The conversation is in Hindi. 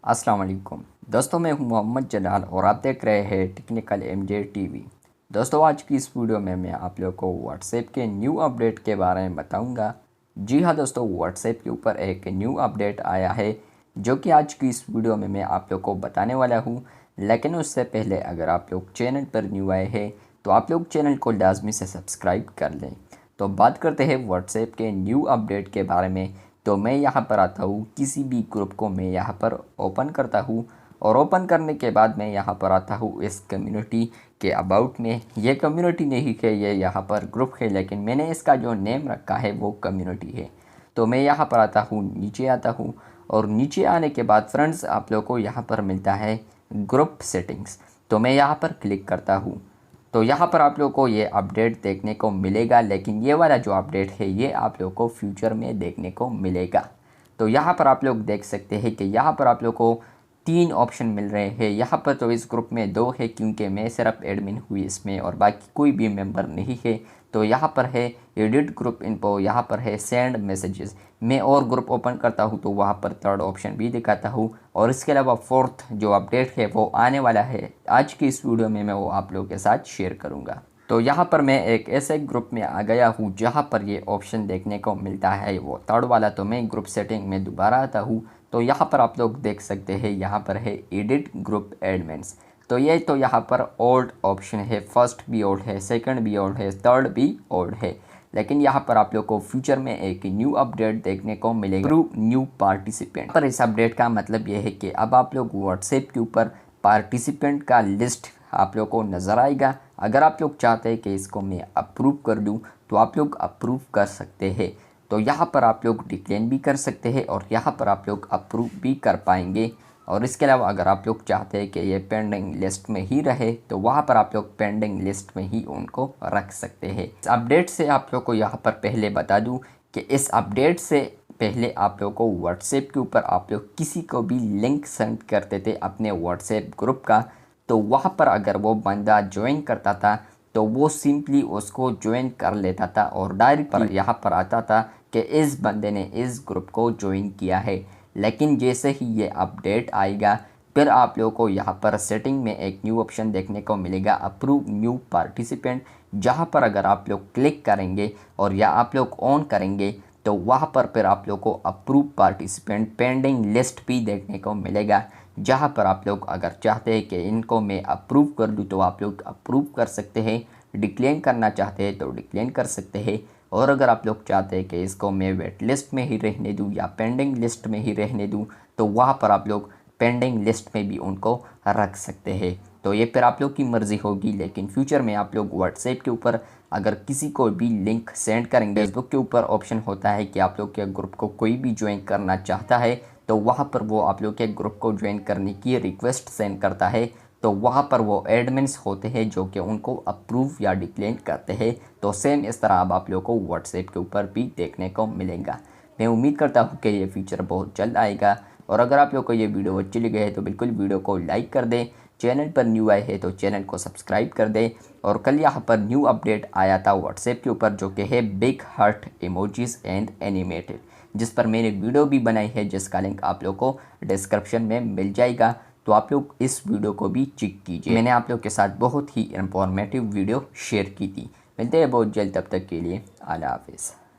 अस्सलाम वालेकुम दोस्तों, मैं हूं मोहम्मद जलाल और आप देख रहे हैं टेक्निकल एमजे टीवी। दोस्तों, आज की इस वीडियो में मैं आप लोगों को व्हाट्सएप के न्यू अपडेट के बारे में बताऊंगा। जी हां दोस्तों, व्हाट्सएप के ऊपर एक न्यू अपडेट आया है जो कि आज की इस वीडियो में मैं आप लोग को बताने वाला हूं। लेकिन उससे पहले अगर आप लोग चैनल पर न्यू आए हैं तो आप लोग चैनल को लाजमी से सब्सक्राइब कर लें। तो बात करते हैं व्हाट्सएप के न्यू अपडेट के बारे में। तो मैं यहाँ पर आता हूँ, किसी भी ग्रुप को मैं यहाँ पर ओपन करता हूँ और ओपन करने के बाद मैं यहाँ पर आता हूँ इस कम्युनिटी के अबाउट में। ये कम्युनिटी नहीं है, ये यहाँ पर ग्रुप है, लेकिन मैंने इसका जो नेम रखा है वो कम्युनिटी है। तो मैं यहाँ पर आता हूँ, नीचे आता हूँ और नीचे आने के बाद फ्रेंड्स आप लोग को यहाँ पर मिलता है ग्रुप सेटिंग्स। तो मैं यहाँ पर क्लिक करता हूँ। तो यहाँ पर आप लोग को ये अपडेट देखने को मिलेगा, लेकिन ये वाला जो अपडेट है ये आप लोग को फ्यूचर में देखने को मिलेगा। तो यहाँ पर आप लोग देख सकते हैं कि यहाँ पर आप लोग को 3 ऑप्शन मिल रहे हैं। यहाँ पर तो इस ग्रुप में 2 है क्योंकि मैं सिर्फ एडमिन हुई इसमें और बाकी कोई भी मेंबर नहीं है। तो यहाँ पर है एडिट ग्रुप इन्फो, यहाँ पर है सेंड मैसेजेस। मैं और ग्रुप ओपन करता हूँ तो वहाँ पर थर्ड ऑप्शन भी दिखाता हूँ और इसके अलावा फोर्थ जो अपडेट है वो आने वाला है। आज की इस वीडियो में मैं वो आप लोगों के साथ शेयर करूँगा। तो यहाँ पर मैं एक ऐसे ग्रुप में आ गया हूँ जहाँ पर ये ऑप्शन देखने को मिलता है वो थर्ड वाला। तो मैं ग्रुप सेटिंग में दोबारा आता हूँ। तो यहाँ पर आप लोग देख सकते हैं, यहाँ पर है एडिट ग्रुप एडमिन्स। तो ये तो यहाँ पर ओल्ड ऑप्शन है, फर्स्ट भी ओल्ड है, सेकंड भी ओल्ड है, थर्ड भी ओल्ड है। लेकिन यहाँ पर आप लोग को फ्यूचर में एक न्यू अपडेट देखने को मिलेगा थ्रू न्यू पार्टिसिपेंट। पर इस अपडेट का मतलब ये है कि अब आप लोग व्हाट्सएप के ऊपर पार्टिसिपेंट का लिस्ट आप लोग को नज़र आएगा। अगर आप लोग चाहते हैं कि इसको मैं अप्रूव कर दूं तो आप लोग अप्रूव कर सकते हैं। तो यहाँ पर आप लोग डिक्लेन भी कर सकते हैं और यहाँ पर आप लोग अप्रूव भी कर पाएंगे। और इसके अलावा अगर आप लोग चाहते हैं कि ये पेंडिंग लिस्ट में ही रहे तो वहाँ पर आप लोग पेंडिंग लिस्ट में ही उनको रख सकते हैं। इस अपडेट से आप लोग को यहाँ पर पहले बता दूँ कि इस अपडेट से पहले आप लोग को व्हाट्सएप के ऊपर आप लोग किसी को भी लिंक सेंड करते थे अपने व्हाट्सएप ग्रुप का, तो वहाँ पर अगर वो बंदा ज्वाइन करता था तो वो सिंपली उसको ज्वाइन कर लेता था और डायरेक्ट पर यहाँ पर आता था कि इस बंदे ने इस ग्रुप को ज्वाइन किया है। लेकिन जैसे ही ये अपडेट आएगा फिर आप लोगों को यहाँ पर सेटिंग में एक न्यू ऑप्शन देखने को मिलेगा, अप्रूव न्यू पार्टिसिपेंट। जहाँ पर अगर आप लोग क्लिक करेंगे और या आप लोग ऑन करेंगे तो वहाँ पर फिर आप लोग को अप्रूव पार्टिसिपेंट पेंडिंग लिस्ट भी देखने को मिलेगा। जहाँ पर आप लोग अगर चाहते हैं कि इनको मैं अप्रूव कर दूँ तो आप लोग अप्रूव कर सकते हैं, डिक्लेन करना चाहते हैं तो डिक्लेन कर सकते हैं। और अगर आप लोग चाहते हैं कि इसको मैं वेट लिस्ट में ही रहने दूँ या पेंडिंग लिस्ट में ही रहने दूँ तो वहाँ पर आप लोग पेंडिंग लिस्ट में भी उनको रख सकते हैं। तो ये फिर आप लोग की मर्ज़ी होगी। लेकिन फ्यूचर में आप लोग व्हाट्सएप के ऊपर अगर किसी को भी लिंक सेंड करेंगे, फेसबुक के ऊपर ऑप्शन होता है कि आप लोग के ग्रुप को कोई भी ज्वाइन करना चाहता है तो वहाँ पर वो आप लोग के ग्रुप को ज्वाइन करने की रिक्वेस्ट सेंड करता है। तो वहाँ पर वो एडमिन्स होते हैं जो कि उनको अप्रूव या डिक्लेन करते हैं। तो सेम इस तरह अब आप लोग को व्हाट्सएप के ऊपर भी देखने को मिलेगा। मैं उम्मीद करता हूँ कि ये फीचर बहुत जल्द आएगा। और अगर आप लोग को ये वीडियो अच्छी लगी है तो बिल्कुल वीडियो को लाइक कर दें, चैनल पर न्यू आए हैं तो चैनल को सब्सक्राइब कर दें। और कल यहाँ पर न्यू अपडेट आया था व्हाट्सएप के ऊपर जो कि है big heart emojis and animated, जिस पर मैंने वीडियो भी बनाई है जिसका लिंक आप लोग को डिस्क्रिप्शन में मिल जाएगा। तो आप लोग इस वीडियो को भी चेक कीजिए। मैंने आप लोग के साथ बहुत ही इंफॉर्मेटिव वीडियो शेयर की थी। मिलते हैं बहुत जल्द, तब तक के लिए अल्लाह हाफिज़।